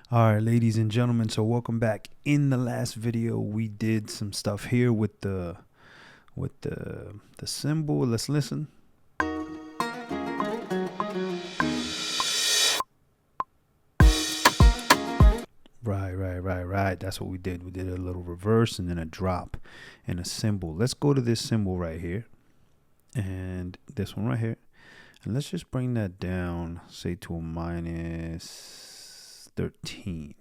All right, ladies and gentlemen, so welcome back. In the last video, we did some stuff here with the symbol. Let's listen. Right. That's what we did. We did a little reverse and then a drop and a symbol. Let's go to this symbol right here and this one right here. And let's just bring that down, say to a minus 13.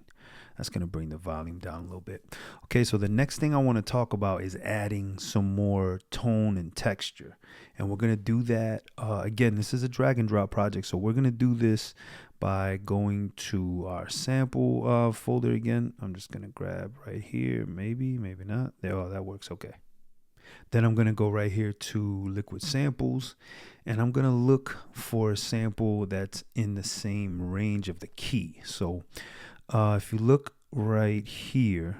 That's going to bring the volume down a little bit. Okay, so the next thing I want to talk about is adding some more tone and texture. And we're going to do that. Again, this is a drag and drop project. So we're going to do this by going to our sample folder again. I'm just going to grab right here. Maybe not. There, oh, that works. Okay. Then I'm going to go right here to liquid samples. And I'm going to look for a sample that's in the same range of the key. So if you look right here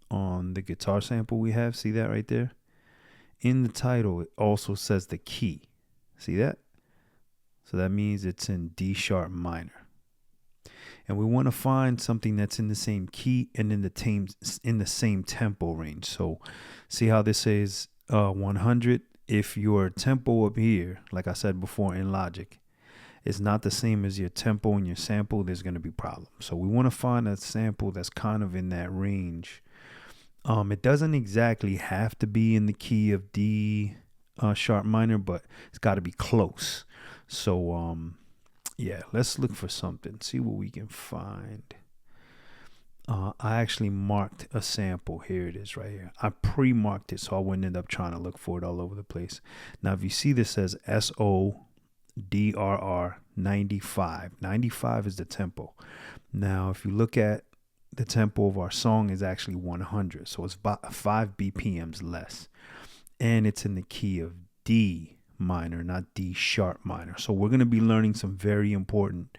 on the guitar sample we have, see that right there? In the title, it also says the key. See that? So that means it's in D sharp minor. And we want to find something that's in the same key and in the same tempo range. So see how this says 100? If your tempo up here, like I said before in Logic, is not the same as your tempo and your sample, there's going to be problems. So we want to find a sample that's kind of in that range. It doesn't exactly have to be in the key of D sharp minor, but it's got to be close. So yeah, let's look for something, see what we can find. I actually marked a sample. Here it is right here. I pre-marked it so I wouldn't end up trying to look for it all over the place. Now, if you see this says SODRR 95. 95 is the tempo. Now, if you look at the tempo of our song is actually 100. So it's about 5 BPMs less. And it's in the key of D minor, not D sharp minor. So we're going to be learning some very important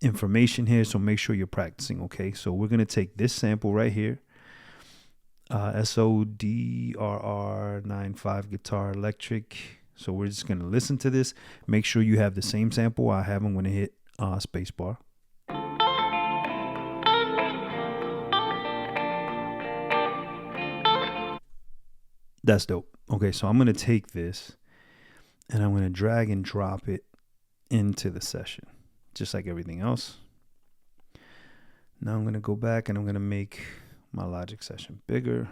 information here. So make sure you're practicing, okay? So we're going to take this sample right here. SODRR 95 guitar electric. So we're just going to listen to this. Make sure you have the same sample I have. I'm going to hit spacebar. That's dope. Okay, so I'm going to take this and I'm going to drag and drop it into the session, just like everything else. Now I'm going to go back and I'm going to make my Logic session bigger.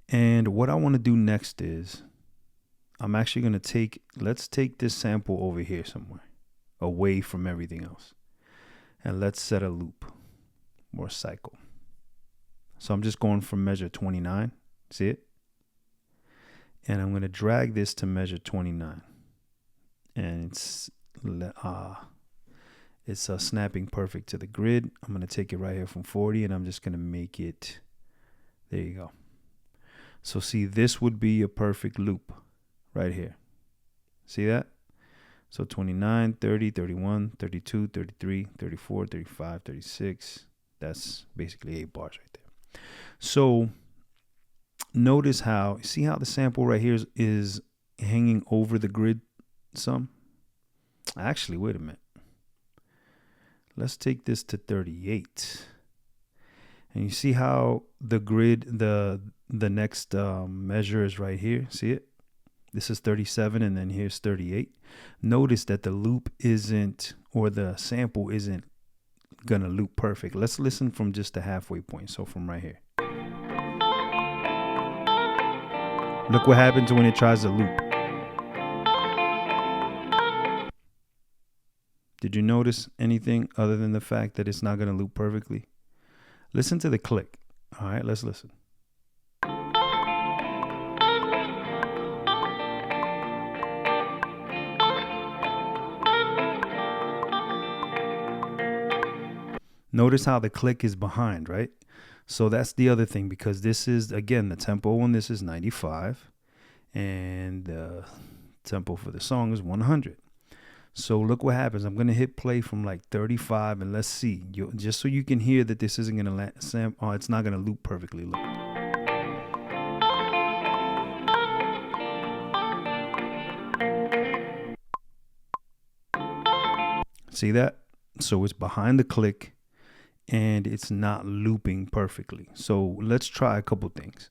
And what I want to do next is I'm actually going to let's take this sample over here somewhere, away from everything else. And let's set a loop or cycle. So I'm just going from measure 29. See it? And I'm going to drag this to measure 29. And it's snapping perfect to the grid. I'm going to take it right here from 40 and I'm just going to make it. There you go. So see, this would be a perfect loop right here. See that? So 29, 30, 31, 32, 33, 34, 35, 36. That's basically 8 bars right there. So notice how, see how the sample right here is hanging over the grid some? Actually, wait a minute. Let's take this to 38. And you see how the grid, the next measure is right here. See it? This is 37 and then here's 38. Notice that the loop isn't, or the sample isn't going to loop perfect. Let's listen from just the halfway point. So from right here. Look what happens when it tries to loop. Did you notice anything other than the fact that it's not going to loop perfectly? Listen to the click. All right, let's listen. Notice how the click is behind, right? So that's the other thing, because this is, again, the tempo on this is 95 and the tempo for the song is 100. So look what happens. I'm going to hit play from like 35 and let's see, just so you can hear that this isn't going to it's not going to loop perfectly. Look. See that? So it's behind the click and it's not looping perfectly. So let's try a couple things.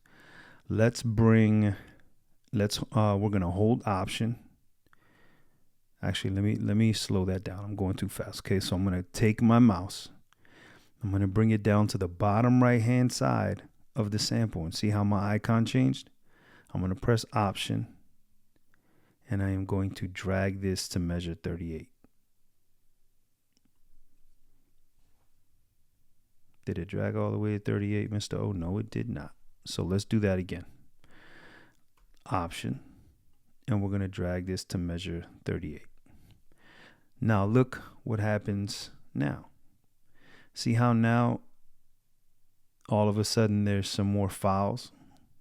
We're going to hold Option. Actually, let me slow that down. I'm going too fast. Okay, so I'm going to take my mouse. I'm going to bring it down to the bottom right-hand side of the sample and see how my icon changed. I'm going to press Option, and I am going to drag this to measure 38. Did it drag all the way to 38, Mr. O? No, it did not. So let's do that again. Option, and we're going to drag this to measure 38. Now look what happens now. See how now all of a sudden there's some more files.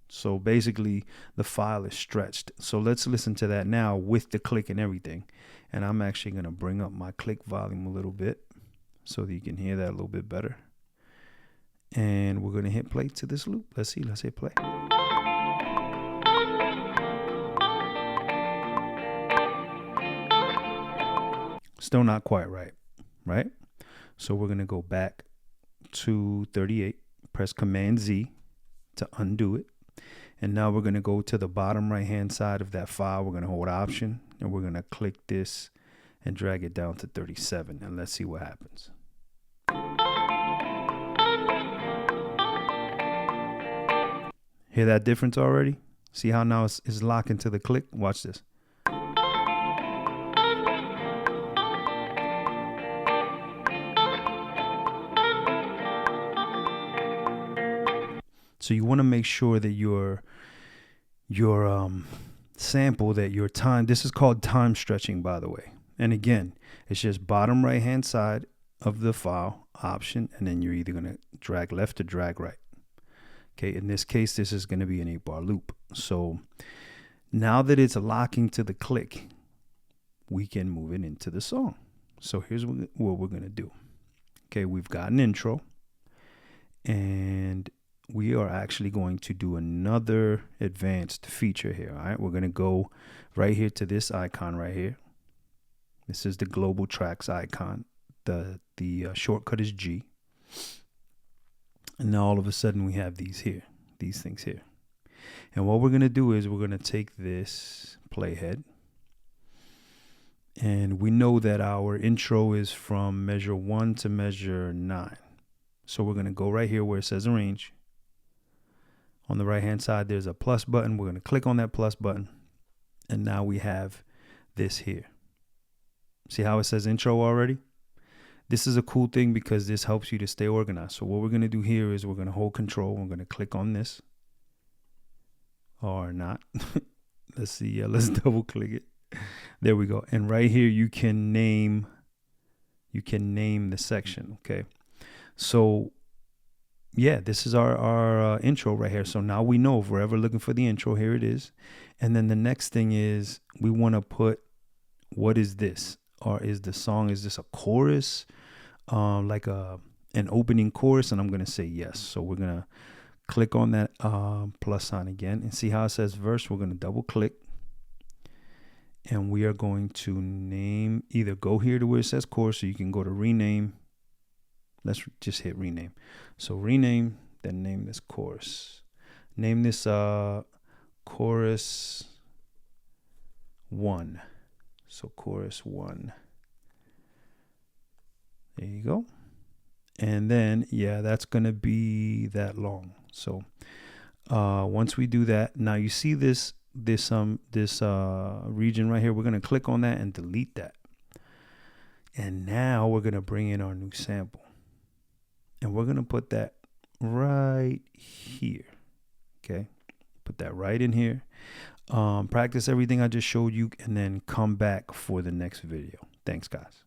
So basically the file is stretched. So let's listen to that now with the click and everything. And I'm actually going to bring up my click volume a little bit so that you can hear that a little bit better. And we're going to hit play to this loop. Let's see. Let's hit play. Still not quite right, right? So we're going to go back to 38, press Command Z to undo it. And now we're going to go to the bottom right-hand side of that file. We're going to hold Option, and we're going to click this and drag it down to 37. And let's see what happens. Hear that difference already? See how now it's locking to the click? Watch this. So you want to make sure that your sample, that your time, this is called time stretching, by the way. And again, it's just bottom right hand side of the file, Option, and then you're either going to drag left or drag right. Okay, in this case, this is going to be an 8-bar loop. So now that it's locking to the click, we can move it into the song. So here's what we're going to do. Okay, we've got an intro, and we are actually going to do another advanced feature here. All right, we're going to go right here to this icon right here. This is the global tracks icon. The shortcut is G. And now all of a sudden we have these things here. And what we're going to do is we're going to take this playhead. And we know that our intro is from measure 1 to measure 9. So we're going to go right here where it says arrange. On the right hand side, there's a plus button. We're going to click on that plus button. And now we have this here. See how it says intro already? This is a cool thing because this helps you to stay organized. So what we're going to do here is we're going to hold Control. We're going to click on this. Or not. Let's see. Yeah, let's double click it. There we go. And right here you can name the section. Okay. So yeah, this is our intro right here. So now we know if we're ever looking for the intro, here it is. And then the next thing is we want to put, what is this? Or is this a chorus? Like an opening chorus? And I'm going to say yes. So we're going to click on that plus sign again and see how it says verse. We're going to double click. And we are going to name, either go here to where it says chorus, so you can go to rename. Let's just hit rename. So rename, then name this chorus. Name this chorus 1. So chorus 1. There you go. And then, yeah, that's going to be that long. So once we do that, now you see this region right here. We're going to click on that and delete that. And now we're going to bring in our new sample. And we're going to put that right here. Okay. Put that right in here. Practice everything I just showed you and then come back for the next video. Thanks, guys.